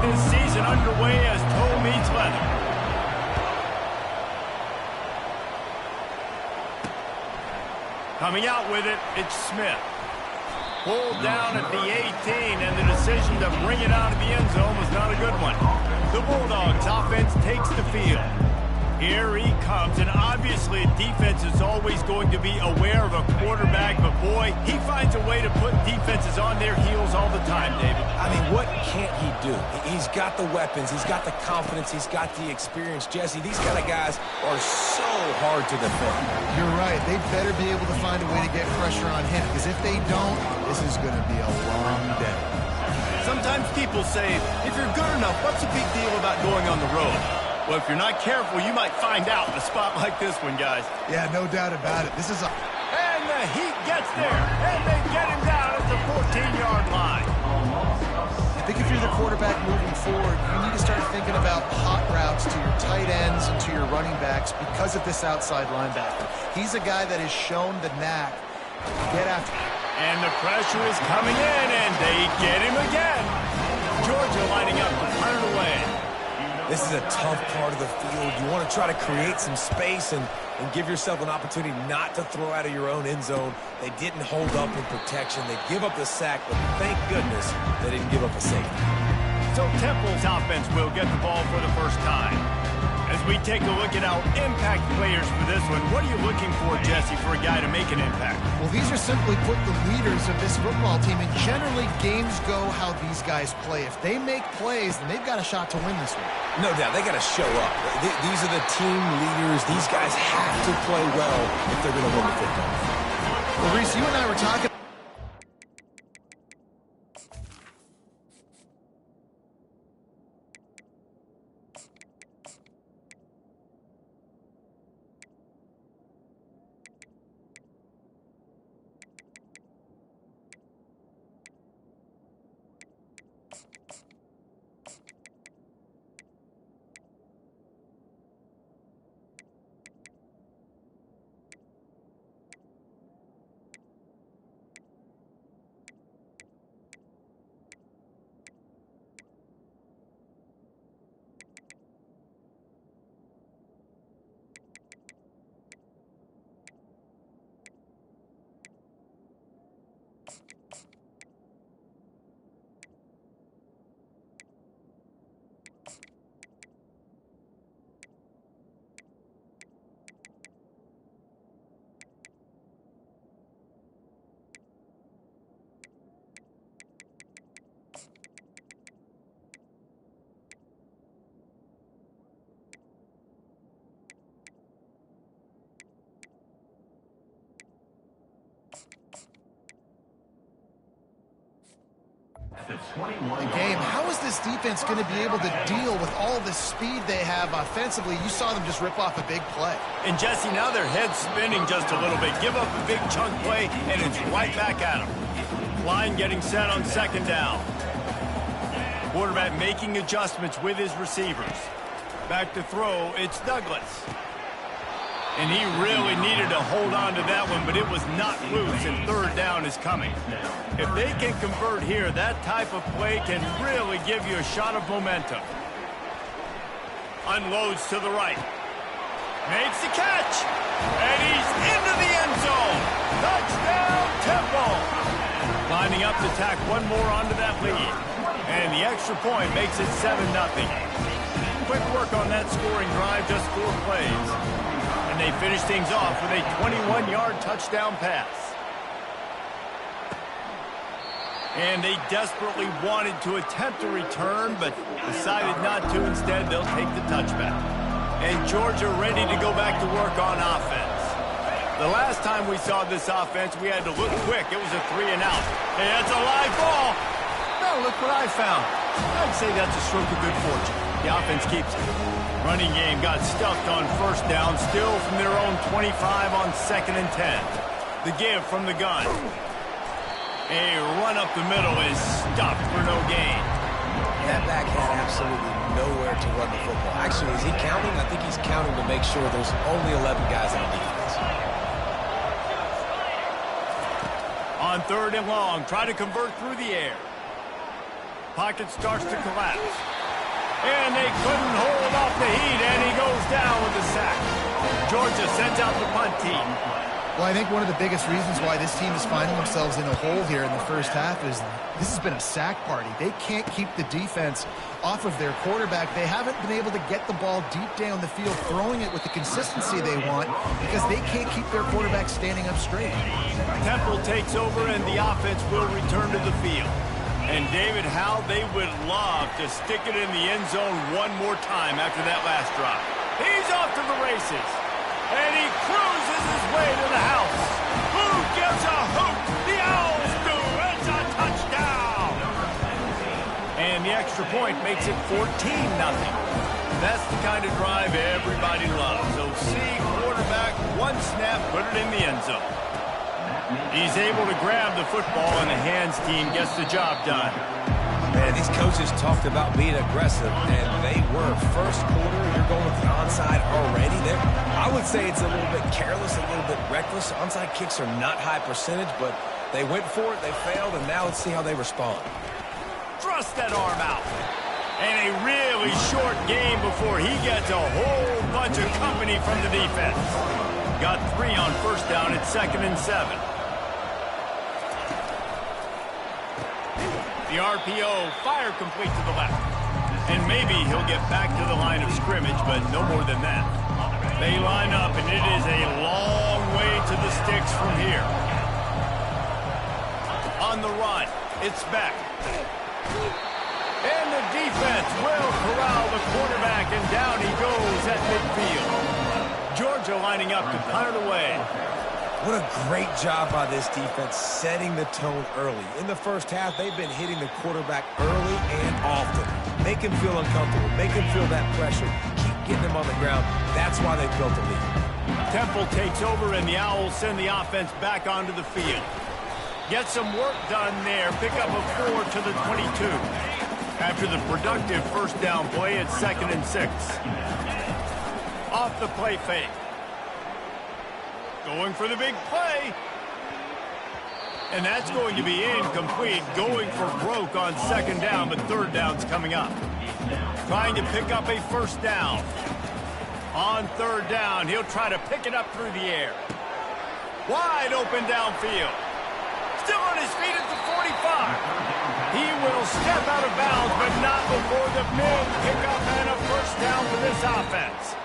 this season underway as toe meets leather. Coming out with it, it's Smith. Pulled down at the 18, and the decision to bring it out of the end zone was not a good one. The Bulldogs offense takes the field. Here he comes, and obviously defense is always going to be aware of a quarterback, but boy, he finds a way to put defenses on their heels all the time, David. I mean, what can't he do? He's got the weapons, he's got the confidence, he's got the experience. Jesse, these kind of guys are so hard to defend. You're right. They better be able to find a way to get pressure on him, because if they don't, this is going to be a long day. Sometimes people say, if you're good enough, what's the big deal about going on the road? Well, if you're not careful, you might find out in a spot like this one, guys. Yeah, no doubt about it. This is a... And the Heat gets there, and they get him down at the 14-yard line. I think if you're the quarterback moving forward, you need to start thinking about hot routes to your tight ends and to your running backs because of this outside linebacker. He's a guy that has shown the knack to get after. And the pressure is coming in, and they get him again. Georgia lining up to punt it away. This is a tough part of the field. You want to try to create some space and give yourself an opportunity not to throw out of your own end zone. They didn't hold up in protection. They give up the sack, but thank goodness they didn't give up a safety. So Temple's offense will get the ball for the first time. As we take a look at our impact players for this one, what are you looking for, Jesse, for a guy to make an impact? Well, these are simply put the leaders of this football team, and generally games go how these guys play. If they make plays, then they've got a shot to win this one. No doubt, they got to show up. These are the team leaders. These guys have to play well if they're going to win the football. Well, Reese, you and I were talking. The game. How is this defense going to be able to deal with all the speed they have offensively? You saw them just rip off a big play. And Jesse, now their head's spinning just a little bit. Give up a big chunk play, and it's right back at them. Line getting set on second down. Quarterback making adjustments with his receivers. Back to throw, it's Douglas. And he really needed to hold on to that one, but it was not loose, and third down is coming. If they can convert here, that type of play can really give you a shot of momentum. Unloads to the right. Makes the catch. And he's into the end zone. Touchdown, Temple. Lining up to tack one more onto that lead. And the extra point makes it 7-0. Quick work on that scoring drive, just 4 plays. And they finish things off with a 21-yard touchdown pass. And they desperately wanted to attempt a return, but decided not to. Instead, they'll take the touchback. And Georgia ready to go back to work on offense. The last time we saw this offense, we had to look quick. It was a 3-and-out. Hey, that's a live ball. No, look what I found. I'd say that's a stroke of good fortune. The offense keeps it. Running game got stuffed on first down, still from their own 25 on 2nd and 10. The give from the gun. A run up the middle is stuffed for no gain. That back had absolutely nowhere to run the football. Actually, is he counting? I think he's counting to make sure there's only 11 guys on defense. On 3rd and long, try to convert through the air. Pocket starts to collapse. And they couldn't hold off the heat, and he goes down with the sack. Georgia sends out the punt team. Well, I think one of the biggest reasons why this team is finding themselves in a hole here in the first half is this has been a sack party. They can't keep the defense off of their quarterback. They haven't been able to get the ball deep down the field, throwing it with the consistency they want because they can't keep their quarterback standing up straight. Temple takes over, and the offense will return to the field. And David, how they would love to stick it in the end zone one more time after that last drive. He's off to the races. And he cruises his way to the house. Who gives a hoot? The Owls do. It's a touchdown. And the extra point makes it 14-0. That's the kind of drive everybody loves. So see quarterback, one snap, put it in the end zone. He's able to grab the football, and the hands team gets the job done. Man, these coaches talked about being aggressive, and they were. First quarter, you're going with the onside already. I would say it's a little bit careless, a little bit reckless. Onside kicks are not high percentage, but they went for it, they failed, and now let's see how they respond. Thrust that arm out. And a really short game before he gets a whole bunch of company from the defense. Got 3 on first down at 2nd and 7. The RPO, fire complete to the left. And maybe he'll get back to the line of scrimmage, but no more than that. They line up, and it is a long way to the sticks from here. On the run, it's back. And the defense will corral the quarterback, and down he goes at midfield. Georgia lining up to punt it away. What a great job by this defense setting the tone early. In the first half, they've been hitting the quarterback early and often. Make him feel uncomfortable. Make him feel that pressure. Keep getting him on the ground. That's why they built the lead. Temple takes over, and the Owls send the offense back onto the field. Get some work done there. Pick up a 4 to the 22. After the productive first down play at 2nd and 6. Off the play fake. Going for the big play. And that's going to be incomplete. Going for broke on 2nd down, but 3rd down's coming up. Trying to pick up a first down. On 3rd down, he'll try to pick it up through the air. Wide open downfield. Still on his feet at the 45. He will step out of bounds, but not before the big pickup and a first down for this offense.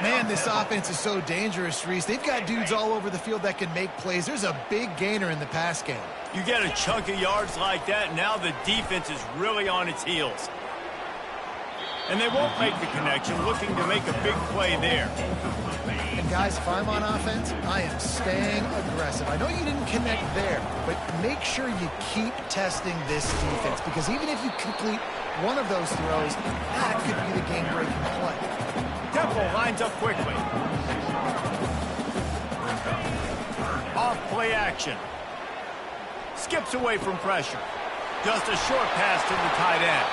Man, this offense is so dangerous, Reese. They've got dudes all over the field that can make plays. There's a big gainer in the pass game. You get a chunk of yards like that, now the defense is really on its heels. And they won't make the connection, looking to make a big play there. And guys, if I'm on offense, I am staying aggressive. I know you didn't connect there, but make sure you keep testing this defense, because even if you complete one of those throws, that could be the game-breaking play. Temple lines up quickly. Off play action. Skips away from pressure. Just a short pass to the tight end.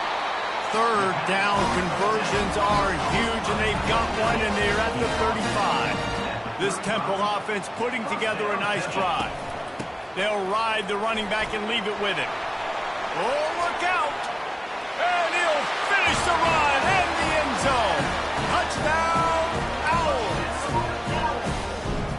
3rd down conversions are huge, and they've got one, and they're at the 35. This Temple offense putting together a nice drive. They'll ride the running back and leave it with him. Oh, look out! And he'll finish the run in the end zone. Touchdown, Owls!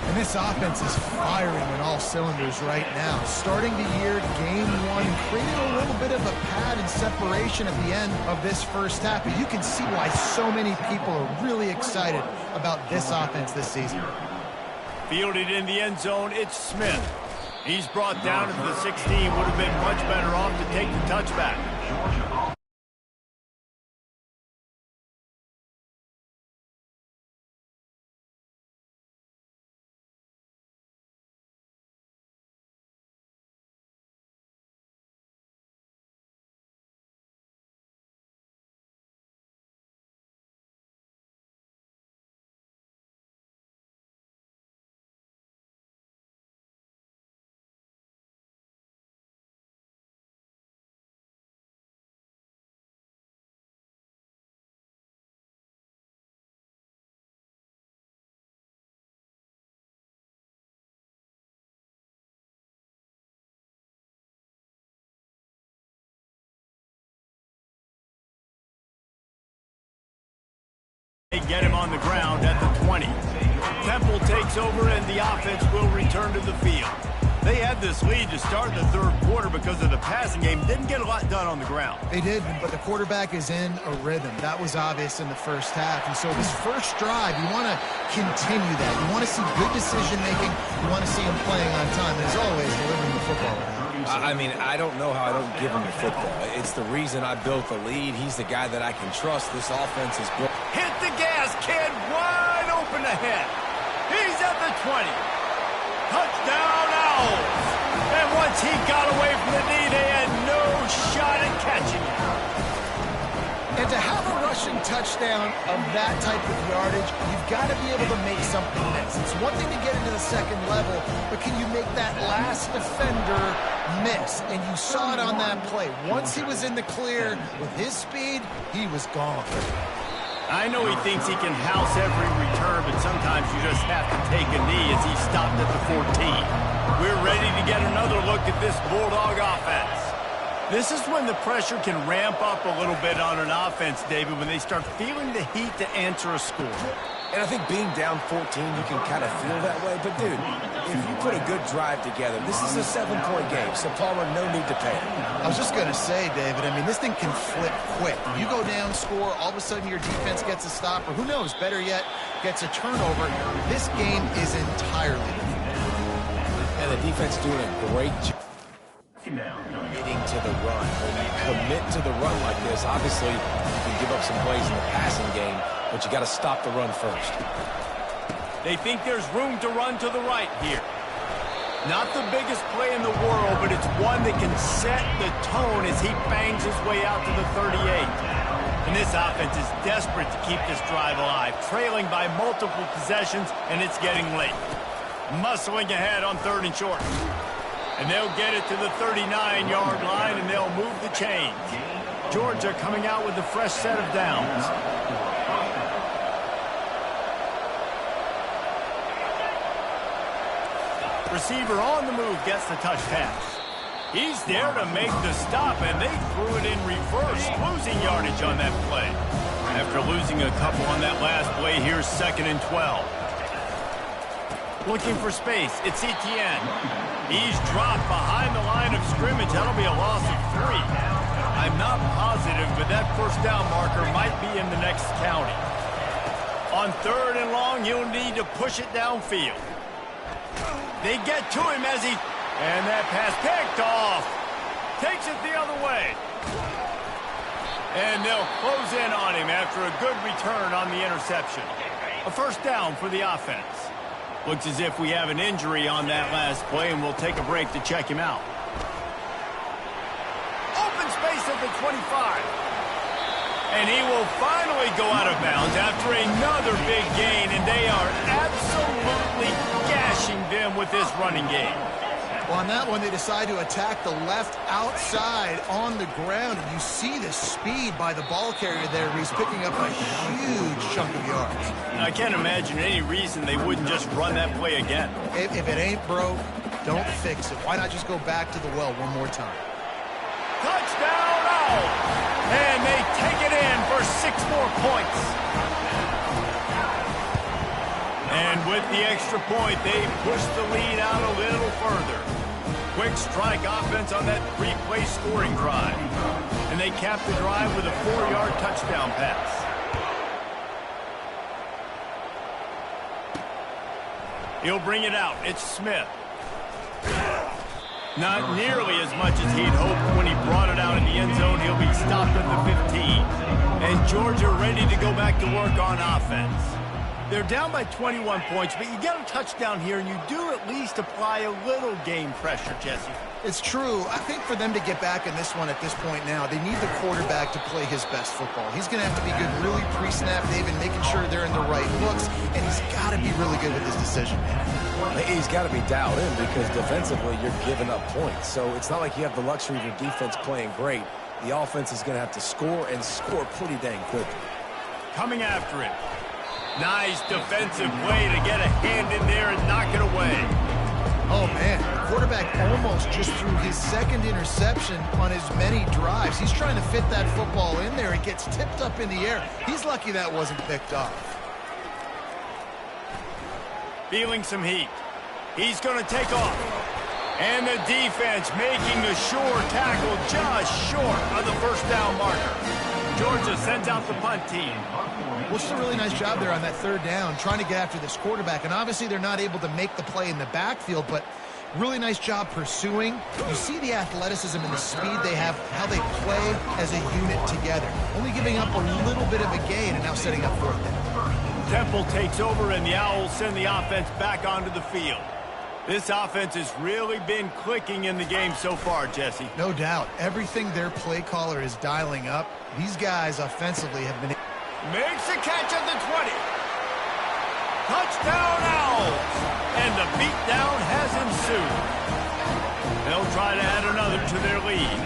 And this offense is firing on all cylinders right now. Starting the year, game 1, created a little bit of a pad and separation at the end of this first half. But you can see why so many people are really excited about this offense this season. Fielded in the end zone, it's Smith. He's brought down to the 16. Would have been much better off to take the touchback. get him on the ground at the 20. Temple takes over, and the offense will return to the field. They had this lead to start the third quarter because of the passing game. Didn't get a lot done on the ground. They did, but the quarterback is in a rhythm. That was obvious in the first half. And so this first drive, you want to continue that. You want to see good decision-making. You want to see him playing on time. And as always, delivering the football. I mean, I don't know how I don't give him the football. It's the reason I built the lead. He's the guy that I can trust. This offense is built. Hit the gas, kid. Wide open ahead. He's at the 20. Touchdown, Owls. And once he got away from the knee, they had no shot at catching him. And to have a rushing touchdown of that type of yardage, you've got to be able to make something miss. It's one thing to get into the second level, but can you make that last defender miss? And you saw it on that play. Once he was in the clear with his speed, he was gone. I know he thinks he can house every return, but sometimes you just have to take a knee as he stopped at the 14. We're ready to get another look at this Bulldog offense. This is when the pressure can ramp up a little bit on an offense, David, when they start feeling the heat to answer a score. And I think being down 14, you can kind of feel that way. But, dude, if you put a good drive together, this is a 7-point game, so Palmer, no need to panic. I was just going to say, David, I mean, this thing can flip quick. You go down, score, all of a sudden your defense gets a stop, or who knows, better yet, gets a turnover. This game is entirely different. And the defense doing a great job committing to the run. When you commit to the run like this, obviously you can give up some plays in the passing game, but you got to stop the run first. They think there's room to run to the right here. Not the biggest play in the world, but it's one that can set the tone as he bangs his way out to the 38. And this offense is desperate to keep this drive alive, trailing by multiple possessions, and it's getting late. Muscling ahead on 3rd and short. And they'll get it to the 39-yard line, and they'll move the chains. Georgia coming out with a fresh set of downs. Receiver on the move gets the touch pass. He's there to make the stop, and they threw it in reverse, losing yardage on that play. After losing a couple on that last play, here's 2nd and 12. Looking for space, it's Etienne. He's dropped behind the line of scrimmage. That'll be a loss of 3. I'm not positive, but that first down marker might be in the next county. On 3rd and long, he'll need to push it downfield. They get to him as he... And that pass picked off. Takes it the other way. And they'll close in on him after a good return on the interception. A first down for the offense. Looks as if we have an injury on that last play, and we'll take a break to check him out. Open space at the 25. And he will finally go out of bounds after another big gain, and they are absolutely gashing them with this running game. Well, on that one, they decide to attack the left outside on the ground, and you see the speed by the ball carrier there. He's picking up a huge chunk of yards. I can't imagine any reason they wouldn't just run that play again. If it ain't broke, don't fix it. Why not just go back to the well one more time? Touchdown, Owls! And they take it in for 6 more points. And with the extra point, they push the lead out a little further. Quick strike offense on that 3-play scoring drive. And they cap the drive with a 4-yard touchdown pass. He'll bring it out. It's Smith. Not nearly as much as he'd hoped when he brought it out in the end zone. He'll be stopped at the 15. And Georgia ready to go back to work on offense. They're down by 21 points, but you get a touchdown here, and you do at least apply a little game pressure, Jesse. It's true. I think for them to get back in this one at this point now, they need the quarterback to play his best football. He's going to have to be good really pre-snap, David, making sure they're in the right looks, and he's got to be really good with his decision-making. He's got to be dialed in because defensively you're giving up points. So it's not like you have the luxury of your defense playing great. The offense is going to have to score and score pretty dang quickly. Coming after him. Nice defensive play to get a hand in there and knock it away. Oh, man. The quarterback almost just threw his 2nd interception on as many drives. He's trying to fit that football in there. It gets tipped up in the air. He's lucky that wasn't picked off. feeling some heat. He's going to take off. And the defense making a sure tackle just short of the first down marker. Georgia sends out the punt team. Well, it's a really nice job there on that third down, trying to get after this quarterback. And obviously they're not able to make the play in the backfield, but really nice job pursuing. You see the athleticism and the speed they have, how they play as a unit together. Only giving up a little bit of a gain and now setting up fourth down. Temple takes over and the Owls send the offense back onto the field. This offense has really been clicking in the game so far, Jesse. No doubt. Everything their play caller is dialing up, these guys offensively have been... Makes a catch at the 20. Touchdown Owls! And the beatdown has ensued. They'll try to add another to their lead.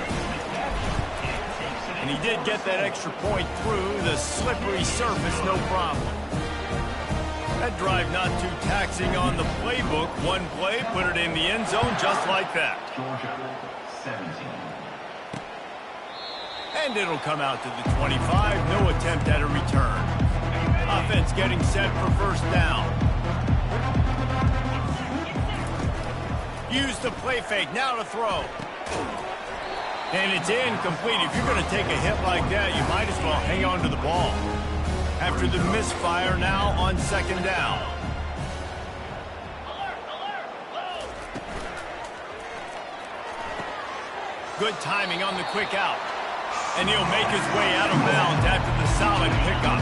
And he did get that extra point through the slippery surface, no problem. That drive not too taxing on the playbook. One play, put it in the end zone just like that. Georgia, 17. And it'll come out to the 25. No attempt at a return. Offense getting set for first down. Use the play fake. Now to throw. And it's incomplete. If you're going to take a hit like that, you might as well hang on to the ball. After the misfire, now on second down. Good timing on the quick out. And he'll make his way out of bounds after the solid pickup.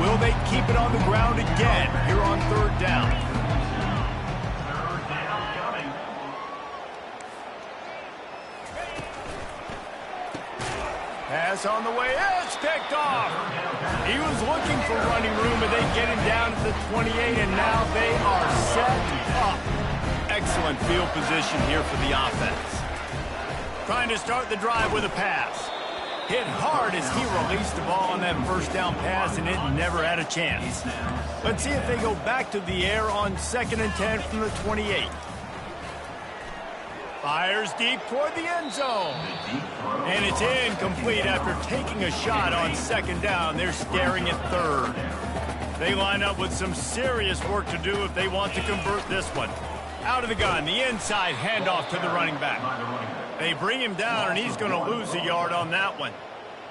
Will they keep it on the ground again here on third down? Pass on the way. It's picked off. He was looking for running room, but they get him down to the 28, and now they are set up. Excellent field position here for the offense. Trying to start the drive with a pass. Hit hard as he released the ball on that first down pass, and it never had a chance. Let's see if they go back to the air on 2nd and 10 from the 28. Fires deep toward the end zone. And it's incomplete after taking a shot on second down. They're staring at third. They line up with some serious work to do if they want to convert this one. Out of the gun, the inside handoff to the running back. They bring him down, and he's going to lose a yard on that one.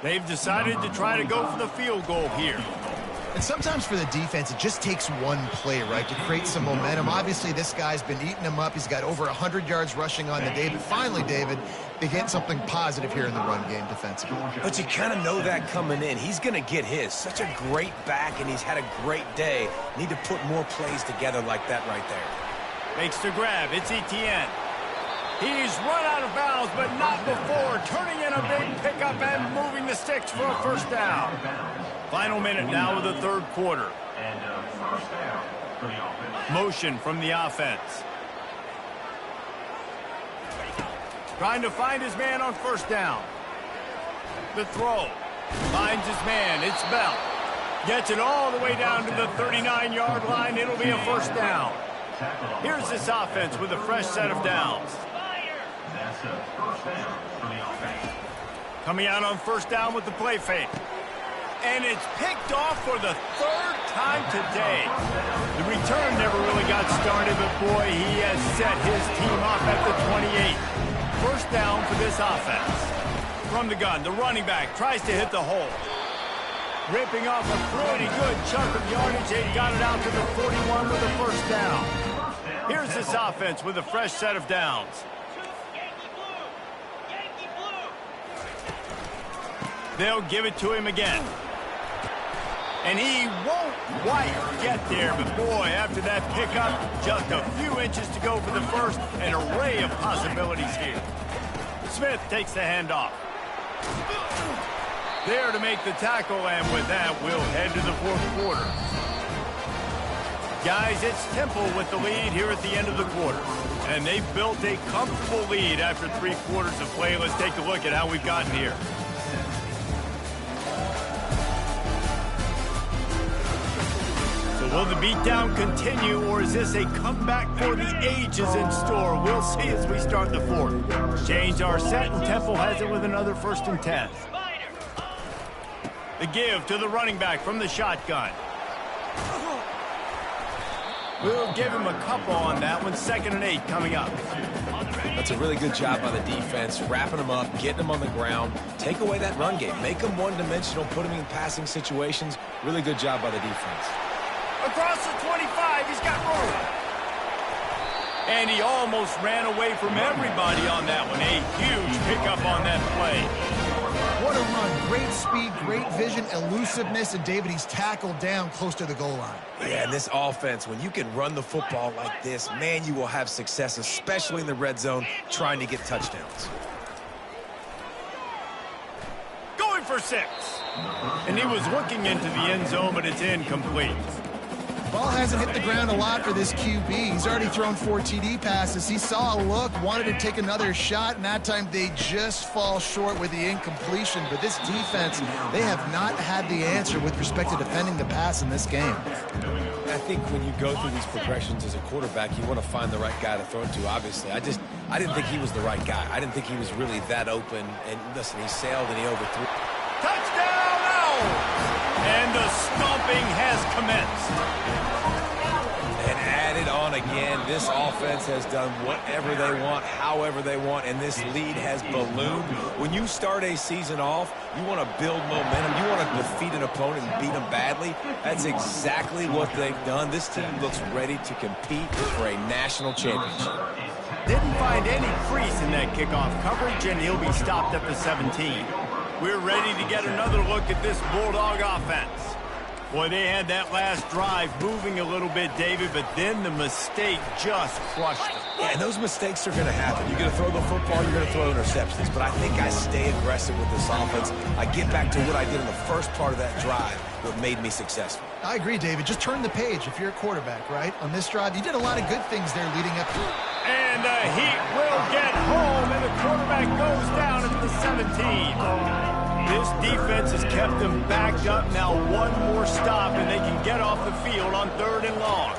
They've decided to try to go for the field goal here. And sometimes for the defense, it just takes one play, right, to create some momentum. Obviously, this guy's been eating them up. He's got over 100 yards rushing on the day. But finally, David, they get something positive here in the run game defensively. But you kind of know that coming in. He's going to get his. Such a great back, and he's had a great day. Need to put more plays together like that right there. Makes the grab. It's Etienne. He's run out of bounds, but not before turning in a big pickup and moving the sticks for a first down. Final minute now of the third quarter. First down for the offense. Motion from the offense. Trying to find his man on first down. The throw. Finds his man. It's Bell. Gets it all the way down to the 39-yard line. It'll be a first down. Here's this offense with a fresh set of downs. That's a first down for the offense. Coming out on first down with the play fake. And it's picked off for the third time today. The return never really got started, but boy, he has set his team up at the 28. First down for this offense. From the gun, the running back tries to hit the hole. Ripping off a pretty good chunk of yardage. They got it out to the 41 with a first down. Here's this offense with a fresh set of downs. They'll give it to him again. And he won't quite get there, but boy, after that pickup, just a few inches to go for the first. An array of possibilities here. Smith takes the handoff. There to make the tackle, and with that, we'll head to the fourth quarter. Guys, it's Temple with the lead here at the end of the quarter. And they've built a comfortable lead after 3 quarters of play. Let's take a look at how we've gotten here. Will the beatdown continue, or is this a comeback for the ages in store? We'll see as we start the fourth. Change our set, and Temple has it with another 1st and 10. The give to the running back from the shotgun. We'll give him a couple on that one. 2nd and 8 coming up. That's a really good job by the defense, wrapping them up, getting them on the ground. Take away that run game. Make them one-dimensional, put them in passing situations. Really good job by the defense. Across the 25, he's got room. And he almost ran away from everybody on that one. A huge pickup on that play. What a run. Great speed, great vision, elusiveness, and David, he's tackled down close to the goal line. Yeah, and this offense, when you can run the football like this, man, you will have success, especially in the red zone, trying to get touchdowns. Going for 6. And he was looking into the end zone, but it's incomplete. Ball hasn't hit the ground a lot for this QB. He's already thrown 4 TD passes. He saw a look, wanted to take another shot, and that time they just fall short with the incompletion. But this defense, they have not had the answer with respect to defending the pass in this game. I think when you go through these progressions as a quarterback, you want to find the right guy to throw it to, obviously. I didn't think he was the right guy. I didn't think he was really that open. And listen, he sailed and he overthrew. Touchdown now! And the stomping has commenced. And added on again, this offense has done whatever they want, however they want, and this lead has ballooned. When you start a season off, you want to build momentum. You want to defeat an opponent and beat them badly. That's exactly what they've done. This team looks ready to compete for a national championship. Didn't find any crease in that kickoff coverage, and he'll be stopped at the 17. We're ready to get another look at this Bulldog offense. Boy, they had that last drive moving a little bit, David, but then the mistake just crushed them. Yeah, and those mistakes are going to happen. You're going to throw the football, you're going to throw interceptions. But I think I stay aggressive with this offense. I get back to what I did in the first part of that drive, what made me successful. I agree, David. Just turn the page if you're a quarterback, right? On this drive, you did a lot of good things there leading up to it. And the Heat will get home, and the quarterback goes down at the 17. This defense has kept them backed up. Now one more stop, and they can get off the field on 3rd and long.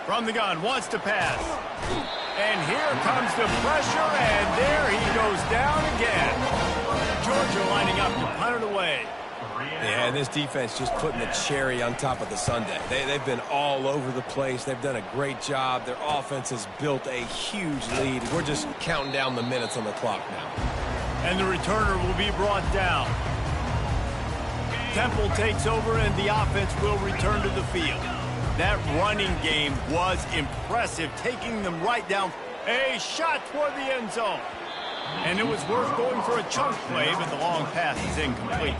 From the gun, wants to pass. And here comes the pressure, and there he goes down again. Georgia lining up to punt it away. Yeah, and this defense just putting the cherry on top of the sundae. They've been all over the place. They've done a great job. Their offense has built a huge lead. We're just counting down the minutes on the clock now. And the returner will be brought down. Temple takes over, and the offense will return to the field. That running game was impressive, taking them right down. A shot toward the end zone. And it was worth going for a chunk play, but the long pass is incomplete.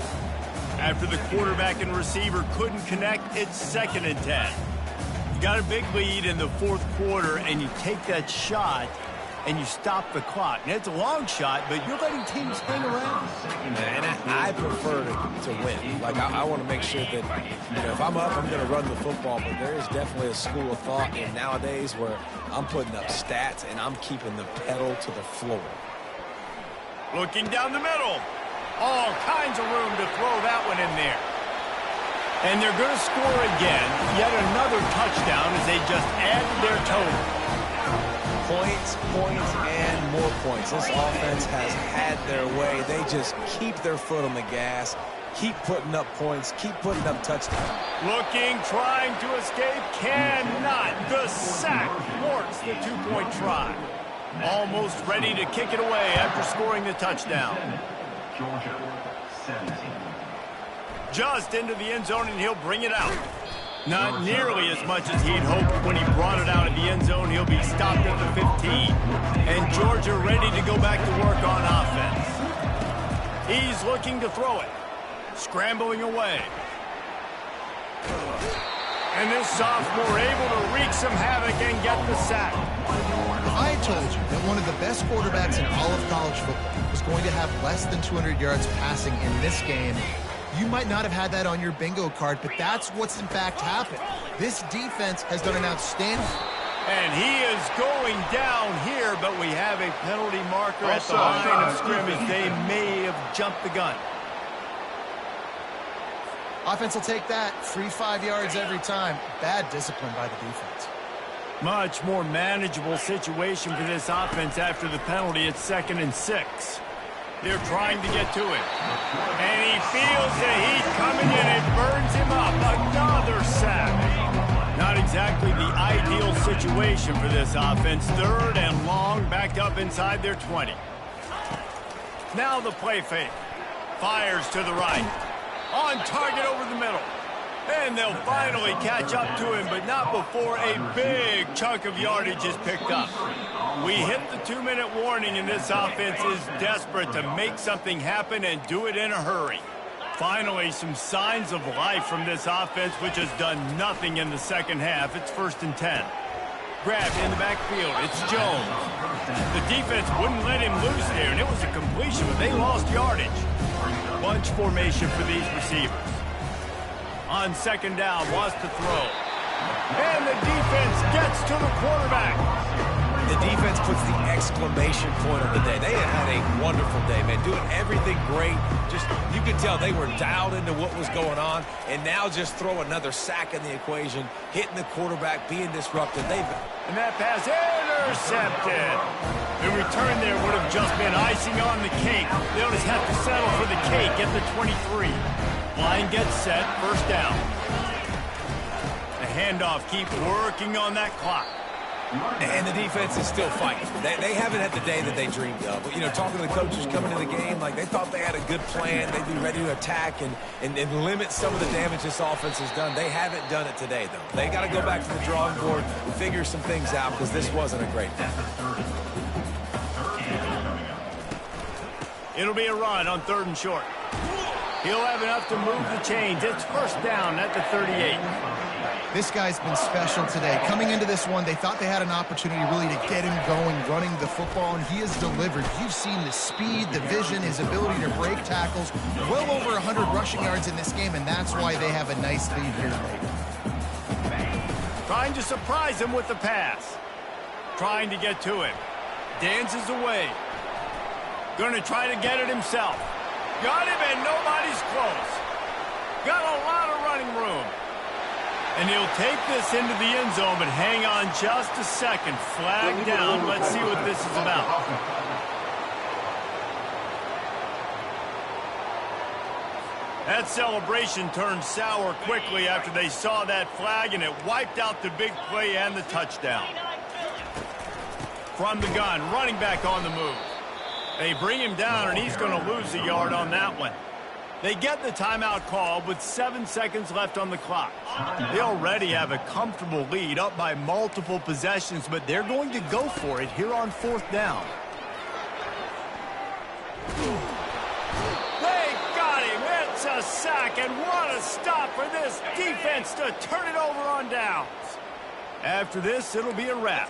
After the quarterback and receiver couldn't connect, it's 2nd and 10. You got a big lead in the 4th quarter, and you take that shot, and you stop the clock. And it's a long shot, but you're letting teams hang around. And I prefer to win. Like, I want to make sure that, if I'm up, I'm going to run the football. But there is definitely a school of thought in nowadays where I'm putting up stats and I'm keeping the pedal to the floor. Looking down the middle. All kinds of room to throw that one in there. And they're going to score again. Yet another touchdown as they just add their total. Points, and more points. This offense has had their way. They just keep their foot on the gas, keep putting up points, keep putting up touchdowns. Looking, trying to escape, cannot. The sack thwarts the 2-point try. Almost ready to kick it away after scoring the touchdown. Georgia, 17. Just into the end zone, and he'll bring it out. Not nearly as much as he'd hoped when he brought it out of the end zone. He'll be stopped at the 15. And Georgia ready to go back to work on offense. He's looking to throw it. Scrambling away. And this sophomore able to wreak some havoc and get the sack. If I had told you that one of the best quarterbacks in all of college football was going to have less than 200 yards passing in this game, you might not have had that on your bingo card, but that's what's in fact happened. This defense has done an outstanding... And he is going down here, but we have a penalty marker at the line of scrimmage. They may have jumped the gun. Offense will take that. Free 5 yards every time. Bad discipline by the defense. Much more manageable situation for this offense after the penalty. It's 2nd and 6. They're trying to get to it. And he feels the heat coming in. It burns him up. Another sack. Not exactly exactly the ideal situation for this offense. 3rd and long, backed up inside their 20. Now the play fake. Fires to the right. On target over the middle. And they'll finally catch up to him, but not before a big chunk of yardage is picked up. We hit the 2-minute warning, and this offense is desperate to make something happen and do it in a hurry. Finally, some signs of life from this offense, which has done nothing in the second half. It's 1st and 10. Grabbed in the backfield. It's Jones. The defense wouldn't let him loose there, and it was a completion, but they lost yardage. Bunch formation for these receivers. On 2nd down, wants to throw. And the defense gets to the quarterback. The defense puts the exclamation point on the day. They have had a wonderful day, man. Doing everything great. Just, you could tell they were dialed into what was going on. And now just throw another sack in the equation. Hitting the quarterback, being disrupted. And that pass intercepted. The return there would have just been icing on the cake. They'll just have to settle for the cake at the 23. Line gets set, 1st down. The handoff keeps working on that clock. And the defense is still fighting. They haven't had the day that they dreamed of. But, you know, talking to the coaches coming to the game, like they thought they had a good plan. They'd be ready to attack and limit some of the damage this offense has done. They haven't done it today, though. They got to go back to the drawing board and figure some things out because this wasn't a great day. It'll be a run on 3rd and short. He'll have enough to move the chains. It's 1st down at the 38. This guy's been special today. Coming into this one, they thought they had an opportunity really to get him going, running the football, and he has delivered. You've seen the speed, the vision, his ability to break tackles. Well over 100 rushing yards in this game, and that's why they have a nice lead here late. Trying to surprise him with the pass. Trying to get to him. Dances away. Going to try to get it himself. Got him, and nobody's close. Got a lot of running room. And he'll take this into the end zone, but hang on just a second. Flag down. Let's see what this is about. That celebration turned sour quickly after they saw that flag, and it wiped out the big play and the touchdown. From the gun, running back on the move. They bring him down, and he's going to lose a yard on that one. They get the timeout call with 7 seconds left on the clock. They already have a comfortable lead up by multiple possessions, but they're going to go for it here on 4th down. They got him. It's a sack, and what a stop for this defense to turn it over on downs. After this, it'll be a wrap.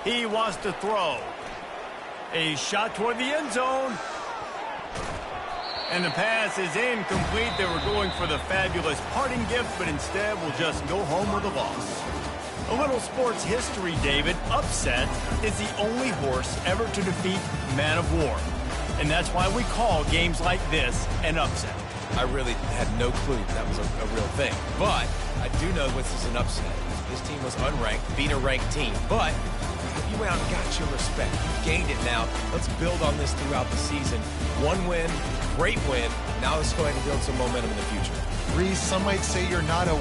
He wants to throw. A shot toward the end zone. And the pass is incomplete. They were going for the fabulous parting gift, but instead will just go home with a loss. A little sports history, David. Upset is the only horse ever to defeat Man of War. And that's why we call games like this an upset. I really had no clue that was a real thing. But I do know this is an upset. This team was unranked, beat a ranked team. But you went out and got your respect. You gained it now. Let's build on this throughout the season. One win, great win. Now let's go ahead and build some momentum in the future. Reese, some might say you're not a